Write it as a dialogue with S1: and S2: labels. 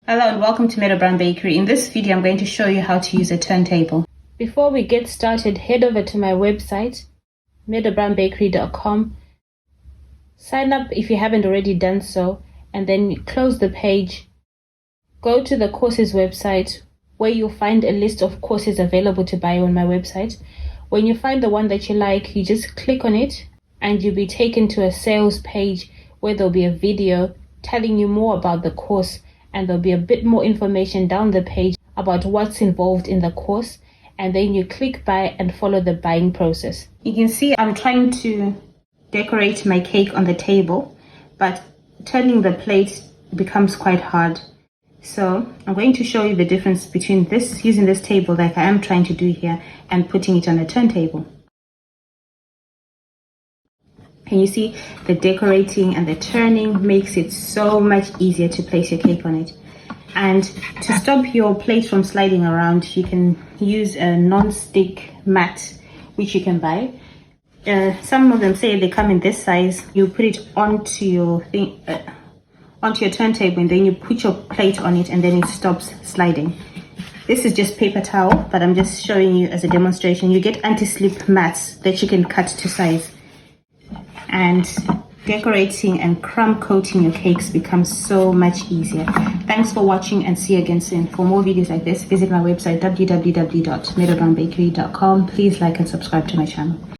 S1: Hello and welcome to Meadow Bakery. In this video, I'm going to show you how to use a turntable. Before we get started, head over to my website, meadowbakery.com. Sign up if you haven't already done so, and then close the page. Go to the courses website where you'll find a list of courses available to buy on my website. When you find the one that you like, you just click on it and you'll be taken to a sales page where there'll be a video telling you more about the course, and there'll be a bit more information down the page about what's involved in the course, and then you click buy and follow the buying process. You can see I'm trying to decorate my cake on the table, but turning the plate becomes quite hard. So I'm going to show you the difference between this, using this table like I am trying to do here, and putting it on a turntable. Can you see the decorating and the turning makes it so much easier to place your cake on it? And to stop your plate from sliding around, you can use a non-stick mat, which you can buy. Some of them say they come in this size. You put it onto your thing, onto your turntable, and then you put your plate on it, and then it stops sliding. This is just paper towel, but I'm just showing you as a demonstration. You get anti-slip mats that you can cut to size. And decorating and crumb coating your cakes becomes so much easier. Thanks for watching, and see you again soon. For more videos like this, visit my website www.meadowbakery.com. Please like and subscribe to my channel.